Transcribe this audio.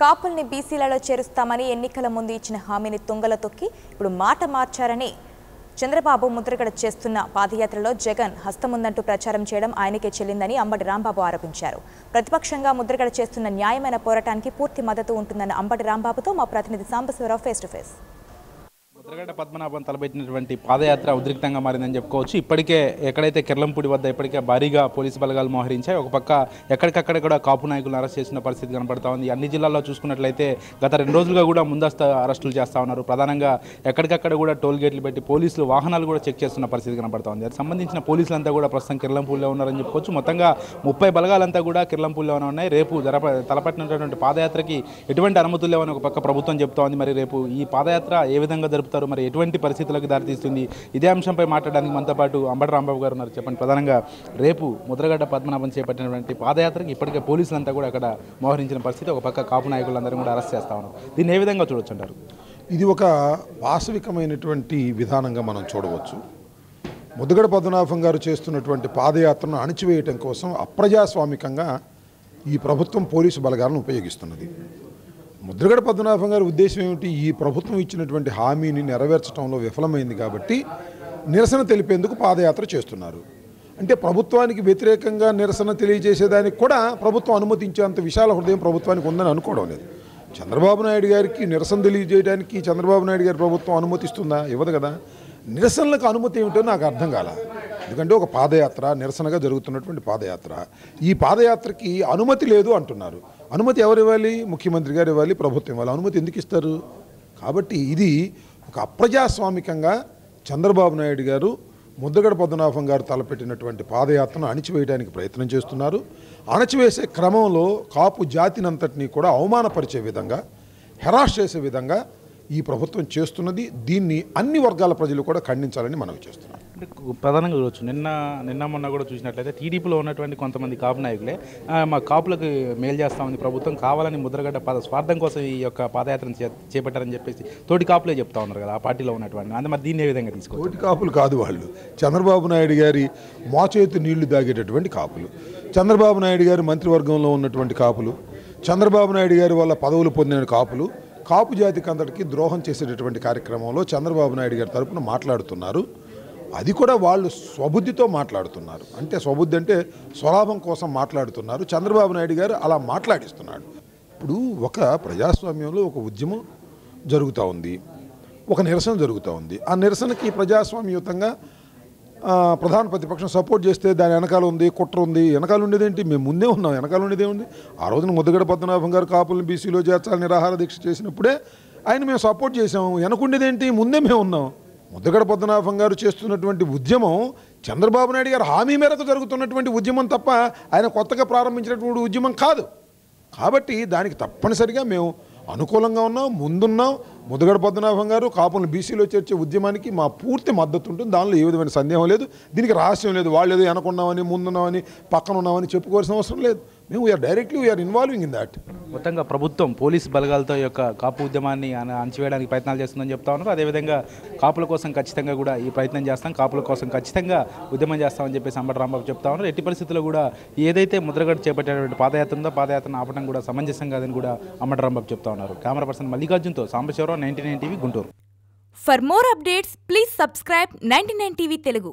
కాపుల్ని బీసీలలో చేరుస్తామని ఎన్నికల ముందు ఇచ్చిన హామీని తుంగలో తొక్కి ఇప్పుడు మాట మార్చారని చంద్రబాబు ముద్రగడ చేస్తున్న పాదయాత్రలో జగన్ హస్తముందంటూ ప్రచారం చేయడం ఆయనకే చెల్లిందని అంబటి రాంబాబు ఆరోపించారు. ప్రతిపక్షంగా ముద్రగడ చేస్తున్న న్యాయమైన పోరాటానికి పూర్తి మద్దతు ఉంటుందన్న అంబటి రాంబాబుతో మా ప్రతినిధి Sambasiva Rao face to face. Mudragada Padmanabham తలపెట్టినటువంటి పాదయాత్ర ఉద్రిక్తంగా మారిందని చెప్పుకోవచ్చు. ఇప్పటికే ఎక్కడైతే కిర్లంపూడి వద్ద ఇప్పటికే భారీగా పోలీసు బలగాలు మోహరించాయి. ఒక పక్క ఎక్కడికక్కడ కూడా కాపు నాయకులను అరెస్ట్ చేసిన పరిస్థితి కనపడతా ఉంది. అన్ని జిల్లాల్లో చూసుకున్నట్లయితే గత 2 రోజులుగా కూడా ముందస్తు అరెస్టులు చేస్తూ ఉన్నారు. ప్రధానంగా ఎక్కడికక్కడ కూడా టోల్ గేట్లు పెట్టి పోలీసులు వాహనాలు కూడా చెక్ చేస్తున్న పరిస్థితి కనపడతా ఉంది. అది సంబంధించిన పోలీసులంతా కూడా ప్రస్తుతం కిర్లంపూడిలో ఉన్నారని చెప్పుకోవచ్చు. మొత్తంగా 30 బలగాలంతా కూడా కిర్లంపూడిలోనే ఉన్నాయి. రేపు తలపెట్టినటువంటి పాదయాత్రకి ఎటువంటి అనుమతులు లేవని ఒక పక్క ప్రభుత్వం చెప్తా ఉంది. మరి రేపు ఈ పాదయాత్ర ఏ విధంగా జరుపుతారు, మరి ఎటువంటి పరిస్థితులకు దారితీస్తుంది, ఇదే అంశంపై మాట్లాడడానికి మనతో పాటు అంబటి రాంబాబు గారు ఉన్నారు. చెప్పండి, ప్రధానంగా రేపు ముద్రగడ పద్మనాభం చేపట్టినటువంటి పాదయాత్రకి ఇప్పటికే పోలీసులంతా కూడా అక్కడ మోహరించిన పరిస్థితి, ఒక పక్క కాపు నాయకులందరూ కూడా అరెస్ట్ చేస్తా ఉన్నారు. దీన్ని ఏ విధంగా చూడొచ్చు అంటారు? ఇది ఒక వాస్తవికమైనటువంటి విధానంగా మనం చూడవచ్చు. ముద్రగడ పద్మనాభం గారు చేస్తున్నటువంటి పాదయాత్రను అణిచివేయటం కోసం అప్రజాస్వామికంగా ఈ ప్రభుత్వం పోలీసు బలగాలను ఉపయోగిస్తున్నది. ముద్రగడ పద్మనాభం గారి ఉద్దేశం ఏమిటి? ఈ ప్రభుత్వం ఇచ్చినటువంటి హామీని నెరవేర్చడంలో విఫలమైంది కాబట్టి నిరసన తెలిపేందుకు పాదయాత్ర చేస్తున్నారు. అంటే ప్రభుత్వానికి వ్యతిరేకంగా నిరసన తెలియజేసేదానికి కూడా ప్రభుత్వం అనుమతించేంత విశాల హృదయం ప్రభుత్వానికి ఉందని అనుకోవడం లేదు. చంద్రబాబు నాయుడు గారికి నిరసన తెలియజేయడానికి చంద్రబాబు నాయుడు గారి ప్రభుత్వం అనుమతిస్తుందా? ఇవ్వదు కదా. నిరసనలకు అనుమతి ఏమిటో నాకు అర్థం కాల. ఎందుకంటే ఒక పాదయాత్ర నిరసనగా జరుగుతున్నటువంటి పాదయాత్ర, ఈ పాదయాత్రకి అనుమతి లేదు అంటున్నారు. అనుమతి ఎవరు ఇవ్వాలి? ముఖ్యమంత్రి గారు ఇవ్వాలి, ప్రభుత్వం ఇవ్వాలి. అనుమతి ఎందుకు ఇస్తారు? కాబట్టి ఇది ఒక అప్రజాస్వామికంగా చంద్రబాబు నాయుడు గారు ముద్రగడ పద్మనాభం గారు తలపెట్టినటువంటి పాదయాత్రను అణిచివేయడానికి ప్రయత్నం చేస్తున్నారు. అణచివేసే క్రమంలో కాపు జాతినంతటినీ కూడా అవమానపరిచే విధంగా, హెరాస్ చేసే విధంగా ఈ ప్రభుత్వం చేస్తున్నది. దీన్ని అన్ని వర్గాల ప్రజలు కూడా ఖండించాలని మనవి చేస్తున్నాం. అంటే ప్రధానంగా చూడవచ్చు, నిన్న మొన్న కూడా చూసినట్లయితే టీడీపీలో ఉన్నటువంటి కొంతమంది కాపు నాయకులే మా కాపులకు మేలు చేస్తామని ప్రభుత్వం కావాలని ముద్రగడ్డ స్వార్థం కోసం ఈ యొక్క పాదయాత్రను చేపట్టారని చెప్పేసి తోటి కాపులే చెప్తా ఉన్నారు కదా, ఆ పార్టీలో ఉన్నటువంటి. అంటే మరి దీన్ని ఏ విధంగా తీసుకోవాలి? తోటి కాపులు కాదు వాళ్ళు, చంద్రబాబు నాయుడు గారి మోచేతి నీళ్లు దాగేటటువంటి కాపులు, చంద్రబాబు నాయుడు గారి మంత్రివర్గంలో ఉన్నటువంటి కాపులు, చంద్రబాబు నాయుడు గారి వల్ల పదవులు పొందిన కాపులు, కాపు జాతికి అందరికీ ద్రోహం చేసేటటువంటి కార్యక్రమంలో చంద్రబాబు నాయుడు గారి తరపున మాట్లాడుతున్నారు. అది కూడా వాళ్ళు స్వబుద్ధితో మాట్లాడుతున్నారు. అంటే స్వబుద్ధి అంటే స్వలాభం కోసం మాట్లాడుతున్నారు. చంద్రబాబు నాయుడు గారు అలా మాట్లాడిస్తున్నాడు. ఇప్పుడు ఒక ప్రజాస్వామ్యంలో ఒక ఉద్యమం జరుగుతూ ఉంది, ఒక నిరసన జరుగుతూ ఉంది. ఆ నిరసనకి ప్రజాస్వామ్యయుతంగా ప్రధాన ప్రతిపక్షం సపోర్ట్ చేస్తే దాని వెనకాల ఉంది, కుట్ర ఉంది. వెనకాల ఉండేదేంటి? మేము ముందే ఉన్నాం. వెనకాల ఉండేదే ఉంది. ఆ రోజున ముద్రగడ పద్మనాభం గారు కాపులను బీసీలో చేర్చాలని నిరాహార దీక్ష చేసినప్పుడే ఆయన మేము సపోర్ట్ చేసాము. వెనకుండేదేంటి? ముందే మేము ఉన్నాం. ముద్రగడ పద్మనాభం గారు చేస్తున్నటువంటి ఉద్యమం చంద్రబాబు నాయుడు గారు హామీ మేరకు జరుగుతున్నటువంటి ఉద్యమం తప్ప ఆయన కొత్తగా ప్రారంభించినటువంటి ఉద్యమం కాదు. కాబట్టి దానికి తప్పనిసరిగా మేము అనుకూలంగా ఉన్నాం, ముందున్నాం. ముద్రగడ పద్మనాభం గారు కాపులను బీసీలో చేర్చే ఉద్యమానికి మా పూర్తి మద్దతు ఉంటుంది. దానిలో ఏ విధమైన సందేహం లేదు. దీనికి రహస్యం లేదు. వాళ్ళు ఏదో వెనకున్నామని, ముందున్నామని, పక్కన ఉన్నామని చెప్పుకోవాల్సిన అవసరం లేదు. మేము వీఆర్ ఇన్వాల్వింగ్ ఇన్ దాట్. మొత్తంగా ప్రభుత్వం పోలీసు బలగాలతో యొక్క కాపు ఉద్యమాన్ని అణచివేయడానికి ప్రయత్నాలు చేస్తుందని చెప్తా ఉన్నారు. అదేవిధంగా కాపుల కోసం ఖచ్చితంగా కూడా ఈ ప్రయత్నం చేస్తాం, కాపుల కోసం ఖచ్చితంగా ఉద్యమం చేస్తామని చెప్పేసి అంబటి రాంబాబు చెప్తా ఉన్నారు. ఎట్టి పరిస్థితుల్లో కూడా ఏదైతే ముద్రగడ చేపట్టేటువంటి పాదయాత్ర ఉందో పాదయాత్రను ఆపడం కూడా సమంజసం కాదని కూడా అంబటి రాంబాబు చెప్తా ఉన్నారు. కెమెరా పర్సన్ మల్లికార్జున్తో Sambasiva Rao, 99 TV, Guntur. For more updates, please subscribe 99 TV Telugu.